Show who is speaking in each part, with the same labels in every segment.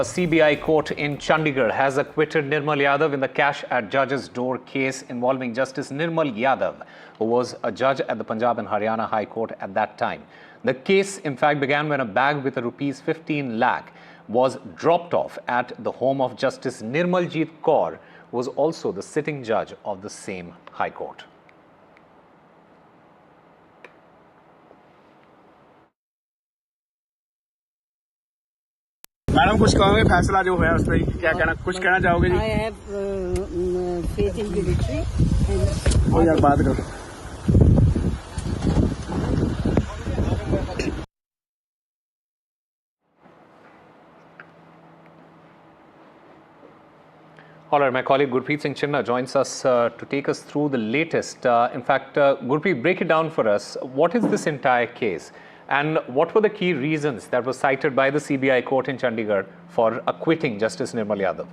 Speaker 1: A CBI court in Chandigarh has acquitted Nirmal Yadav in the cash at judge's door case involving Justice Nirmal Yadav, who was a judge at the Punjab and Haryana High Court at that time. The case, in fact, began when a bag with a rupees 15 lakh was dropped off at the home of Justice Nirmaljeet Kaur, who was also the sitting judge of the same High Court.
Speaker 2: Madam कुछ कहोगे फैसला जो है उस पर क्या कहना कुछ कहना चाहोगे जी?
Speaker 3: I have faith in the victory.
Speaker 2: हो यार बात करो.
Speaker 1: All right, my colleague Gurpreet Singh Chinna joins us to take us through the latest. In fact, Gurpreet, break it down for us. What is this entire case? And what were the key reasons that were cited by the CBI court in Chandigarh for acquitting Justice Nirmal Yadav?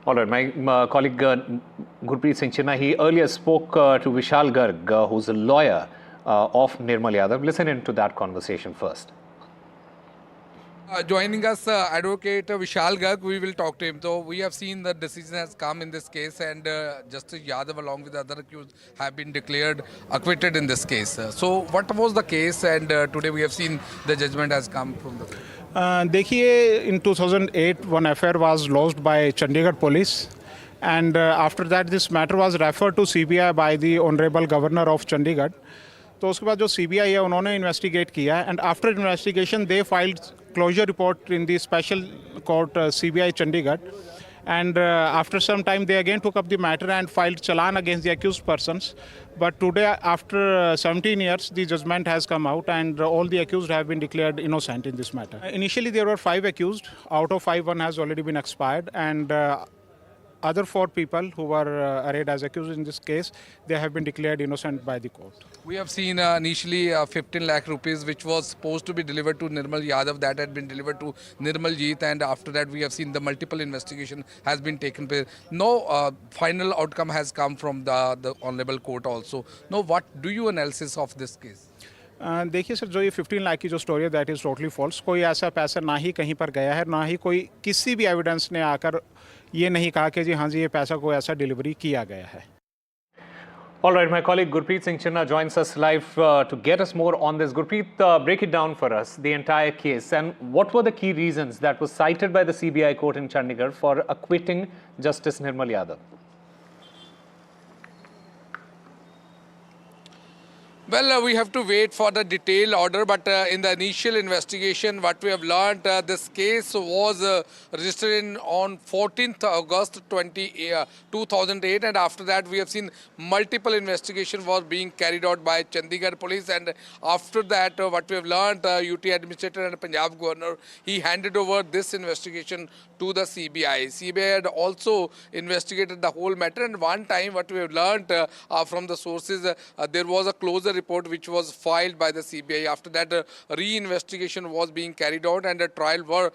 Speaker 1: All right, my colleague Gurpreet Singh Chinna, he earlier spoke to Vishal Garg, who's a lawyer of Nirmal Yadav. Listen into that conversation first.
Speaker 4: Joining us, Advocate Vishal Garg, we will talk to him. So we have seen the decision has come in this case, and Justice Yadav along with the other accused have been declared acquitted in this case. So what was the case, and today we have seen the judgment has come from the court.
Speaker 2: देखिए in 2008 one affair was lodged by Chandigarh police, and after that this matter was referred to CBI by the Honorable Governor of Chandigarh. तो उसके बाद जो CBI है उन्होंने investigate किया, and after investigation they filed closure report in the special court CBI Chandigarh, and after some time they again took up the matter and filed challan against the accused persons. But today, after 17 years, the judgment has come out, and all the accused have been declared innocent in this matter. Initially there were 5 accused. Out of 5, one has already been expired, and other 4 people who were arraigned as accused in this case, they have been declared innocent by the court.
Speaker 4: We have seen initially 15 lakh rupees which was supposed to be delivered to Nirmal Yadav, that had been delivered to Nirmaljeet, and after that we have seen the multiple investigation has been taken place. No final outcome has come from the Honorable Court also. Now what do you analysis of this case?
Speaker 2: देखिए sir, जो ये 15 लाख की जो story है that is totally false. कोई ऐसा पैसा ना ही कहीं पर गया है, ना ही कोई किसी भी एविडेंस ने आकर ये नहीं कहा कि जी हाँ जी ये पैसा कोई ऐसा डिलीवरी किया गया है.
Speaker 1: All right, my colleague Gurpreet Singh Chinna joins us live to get us more on this. Gurpreet, break it down for us, the entire case, and what were the key reasons that were cited by the CBI court in Chandigarh for acquitting Justice Nirmal Yadav?
Speaker 4: Well, we have to wait for the detailed order, but in the initial investigation, what we have learned, this case was registered on 14th August 2008, and after that we have seen multiple investigation was being carried out by Chandigarh police, and after that what we have learned, UT administrator and Punjab governor, he handed over this investigation to the CBI. CBI had also investigated the whole matter, and one time what we have learned from the sources, there was a closure report which was filed by the CBI. After that, re-investigation was being carried out, and a trial were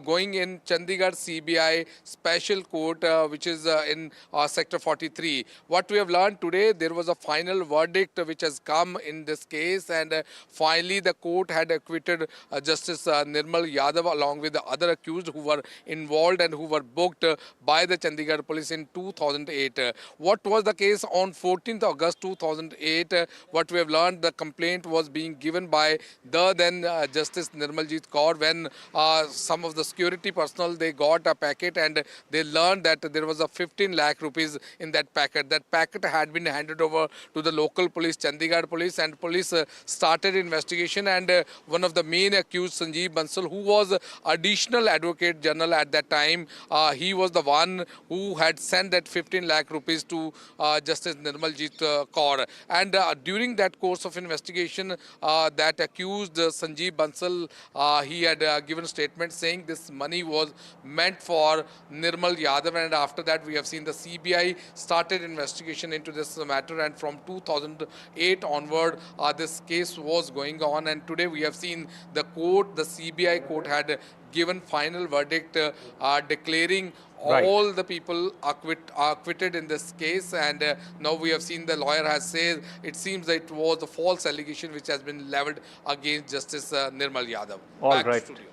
Speaker 4: going in Chandigarh CBI Special Court, which is in Sector 43. What we have learned today, there was a final verdict which has come in this case, and finally the court had acquitted Justice Nirmal Yadav along with the other accused who were involved and who were booked by the Chandigarh police in 2008. What was the case on 14th August 2008? What we have learned, the complaint was being given by the then Justice Nirmaljeet Kaur when some of the security personnel, they got a packet and they learned that there was a 15 lakh rupees in that packet. That packet had been handed over to the local police, Chandigarh police, and police started investigation, and one of the main accused, Sanjeev Bansal, who was additional advocate general at that time, he was the one who had sent that 15 lakh rupees to Justice Nirmaljeet Kaur, and during that course of investigation, that accused Sanjeev Bansal, he had given statement saying this money was meant for Nirmal Yadav, and after that we have seen the CBI started investigation into this matter, and from 2008 onward this case was going on, and today we have seen the court, the CBI court had given final verdict declaring
Speaker 1: Right.
Speaker 4: All the people are acquitted in this case, and now we have seen the lawyer has said it seems that it was a false allegation which has been leveled against Justice Nirmal Yadav.
Speaker 1: All
Speaker 4: Back to
Speaker 1: right.
Speaker 4: studio.